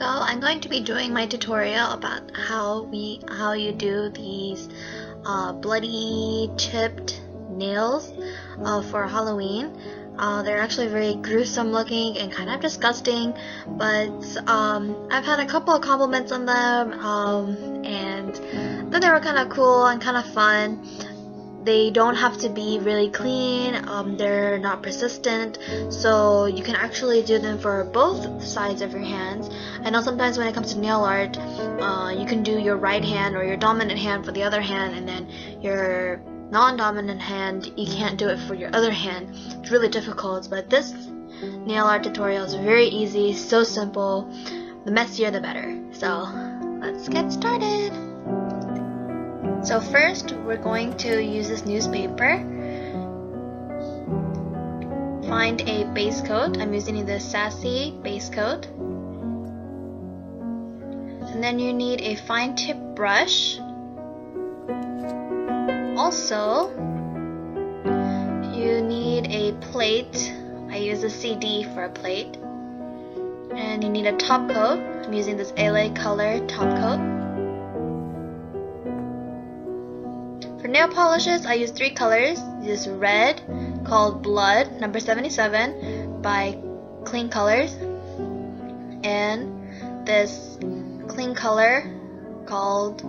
So I'm going to be doing my tutorial about how you do these bloody chipped nails for Halloween. They're actually very gruesome looking and kind of disgusting, but I've had a couple of compliments on them, and then they were kind of cool and kind of fun. They don't have to be really clean, they're not persistent, so you can actually do them for both sides of your hands. I know sometimes when it comes to nail art, you can do your right hand or your dominant hand for the other hand, and then your non-dominant hand, you can't do it for your other hand. It's really difficult, but this nail art tutorial is very easy, so simple. The messier the better. So let's get started. So first, we're going to use this newspaper. Find a base coat. I'm using the Sassy base coat. And then you need a fine tip brush. Also, you need a plate. I use a CD for a plate. And you need a top coat. I'm using this LA Color top coat. For nail polishes, I use 3 colors. This red called Blood, number 77 by Clean Colors, and this clean color called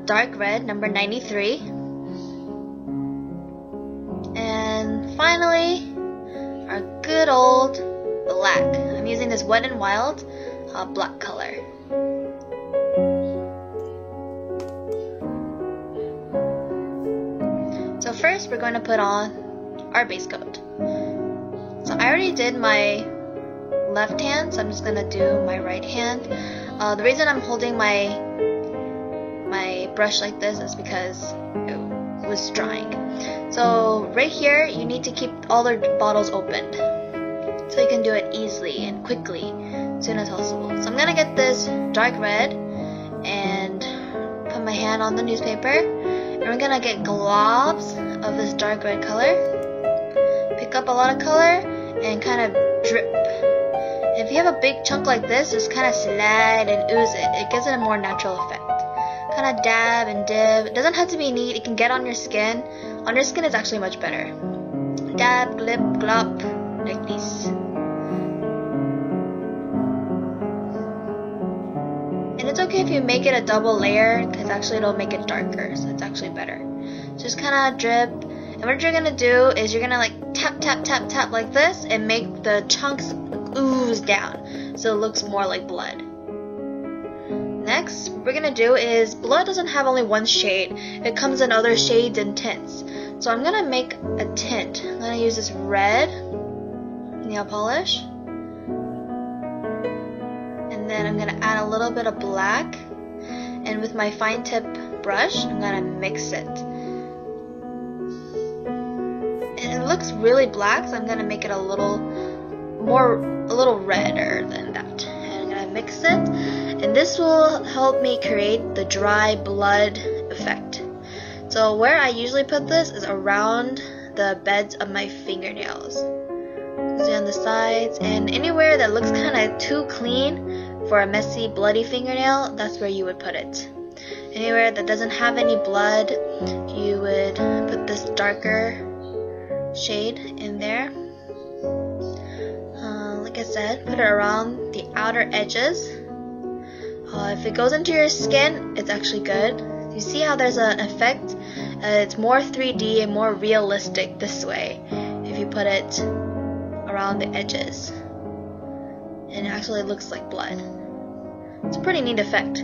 Dark Red, number 93. And finally, our good old black. I'm using this Wet n Wild black color. So first, we're going to put on our base coat. So I already did my left hand, so I'm just going to do my right hand. The reason I'm holding my brush like this is because it was drying. So right here, you need to keep all the bottles opened, so you can do it easily and quickly as soon as possible. So I'm going to get this dark red and put my hand on the newspaper. And we're gonna get globs of this dark red color. Pick up a lot of color and kind of drip. If you have a big chunk like this, just kind of slide and ooze it. It gives it a more natural effect. Kind of dab and dip. It doesn't have to be neat. It can get on your skin. On your skin, it's actually much better. Dab, glip, glop, like this. And it's okay if you make it a double layer, because actually it'll make it darker, so it's actually better. Just kind of drip, and what you're gonna do is you're gonna like tap, tap, tap, tap like this, and make the chunks ooze down, so it looks more like blood. Next, what we're gonna do is, blood doesn't have only one shade, it comes in other shades and tints. So I'm gonna make a tint. I'm gonna use this red nail polish. And then I'm going to add a little bit of black, and with my fine tip brush I'm going to mix it, and it looks really black, so I'm going to make it a little redder than that. And I'm going to mix it, and this will help me create the dry blood effect. So where I usually put this is around the beds of my fingernails, see on the sides, and anywhere that looks kind of too clean for a messy, bloody fingernail, that's where you would put it. Anywhere that doesn't have any blood, you would put this darker shade in there. Like I said, put it around the outer edges. If it goes into your skin, it's actually good. You see how there's an effect? It's more 3D and more realistic this way if you put it around the edges. And it actually looks like blood. It's a pretty neat effect.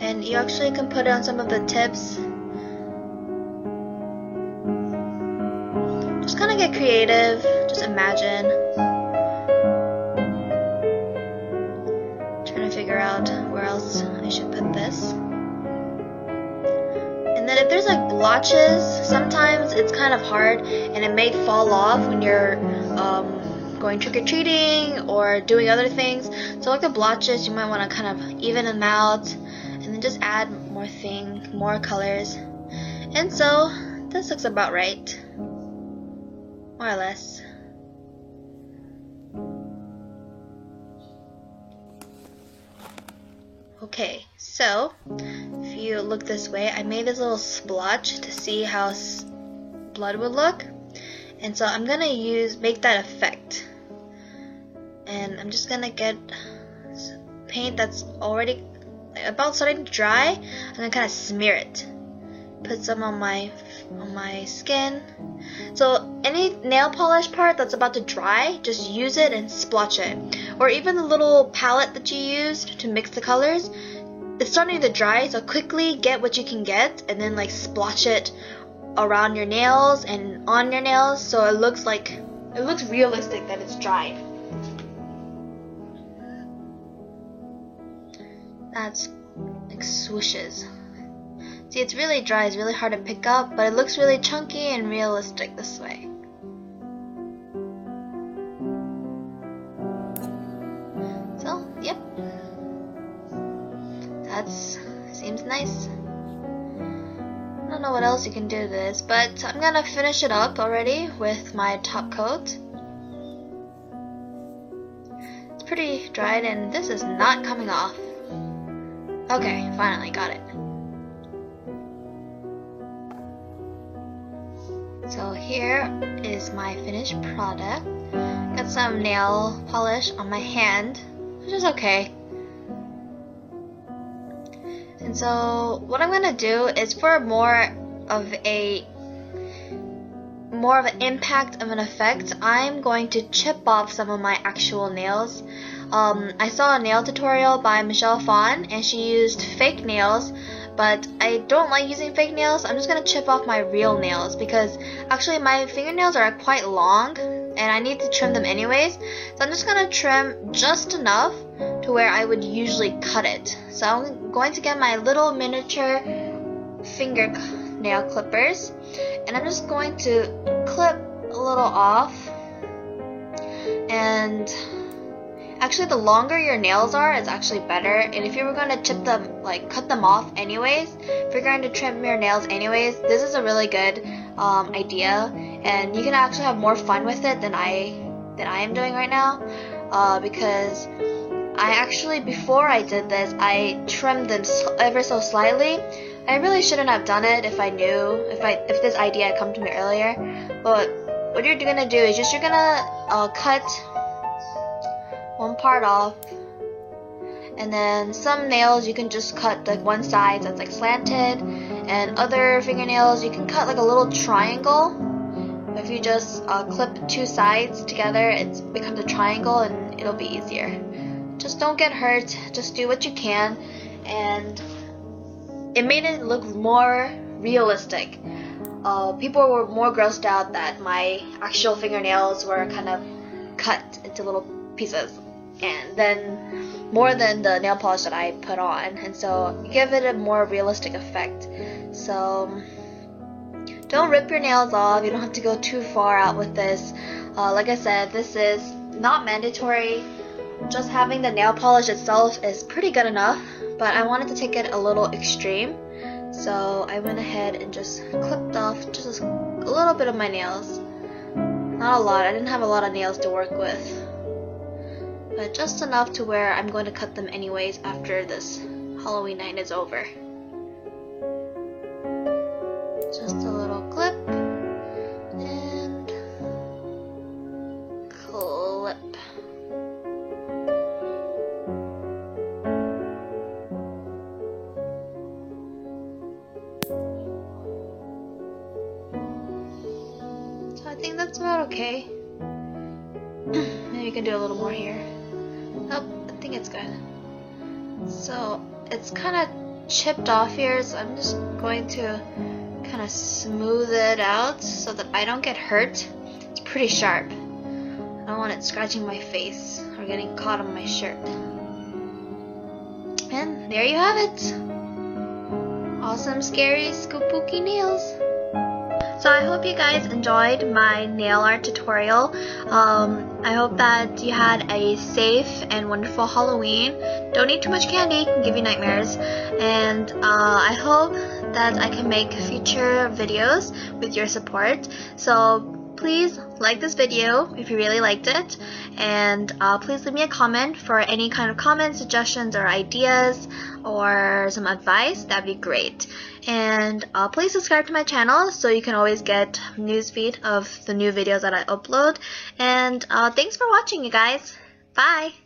And you actually can put it on some of the tips. Just kind of get creative, just imagine. Trying to figure out where else I should put this. And then if there's like blotches, sometimes it's kind of hard and it may fall off when you're going trick-or-treating or doing other things. So like the blotches, you might want to kind of even them out, and then just add more colors. And so this looks about right, more or less. Okay, so if you look this way, I made this little splotch to see how blood would look, and so I'm gonna make that effect, and I'm just gonna get paint that's already about starting to dry. I'm gonna kind of smear it, put some on my skin. So any nail polish part that's about to dry, just use it and splotch it. Or even the little palette that you used to mix the colors, it's starting to dry, so quickly get what you can get and then like splotch it around your nails and on your nails so it looks realistic that it's dried. That's like swooshes. See, it's really dry, it's really hard to pick up, but it looks really chunky and realistic this way. So, yep. Seems nice. I don't know what else you can do to this, but I'm gonna finish it up already with my top coat. It's pretty dried and this is not coming off. Okay, finally got it. So here is my finished product. Got some nail polish on my hand, which is okay. And so what I'm gonna do is for more of an impact of an effect, I'm going to chip off some of my actual nails. I saw a nail tutorial by Michelle Phan and she used fake nails, but I don't like using fake nails. I'm just gonna chip off my real nails because actually my fingernails are quite long and I need to trim them anyways. So I'm just gonna trim just enough to where I would usually cut it. So I'm going to get my little miniature fingernail clippers and I'm just going to clip a little off. And actually the longer your nails are, it's actually better. And if you were going to chip them, like cut them off anyways, if you're going to trim your nails anyways, this is a really good idea. And you can actually have more fun with it than I am doing right now. Because I actually, before I did this, I trimmed them ever so slightly. I really shouldn't have done it if I knew, if this idea had come to me earlier. But what you're gonna do is you're gonna cut one part off, and then some nails you can just cut the one side that's like slanted, and other fingernails you can cut like a little triangle. If you just clip two sides together, it becomes a triangle and it'll be easier. Just don't get hurt, just do what you can, and it made it look more realistic. People were more grossed out that my actual fingernails were kind of cut into little pieces, and then more than the nail polish that I put on, and so give it a more realistic effect. So don't rip your nails off, you don't have to go too far out with this. Like I said, this is not mandatory. Just having the nail polish itself is pretty good enough, but I wanted to take it a little extreme, so I went ahead and just clipped off just a little bit of my nails. Not a lot, I didn't have a lot of nails to work with, but just enough to where I'm going to cut them anyways after this Halloween night is over. Just a little clip and clip. So I think that's about okay. Maybe you can do a little more here. Oh, I think it's good. So it's kind of chipped off here, so I'm just going to kind of smooth it out so that I don't get hurt. It's pretty sharp. I don't want it scratching my face or getting caught on my shirt. And there you have it. Awesome, scary, spooky nails. So I hope you guys enjoyed my nail art tutorial. I hope that you had a safe and wonderful Halloween. Don't eat too much candy, it can give you nightmares. And I hope that I can make future videos with your support. So please like this video if you really liked it, and please leave me a comment for any kind of comments, suggestions, or ideas, or some advice. That'd be great. And please subscribe to my channel so you can always get newsfeed of the new videos that I upload. And thanks for watching, you guys. Bye!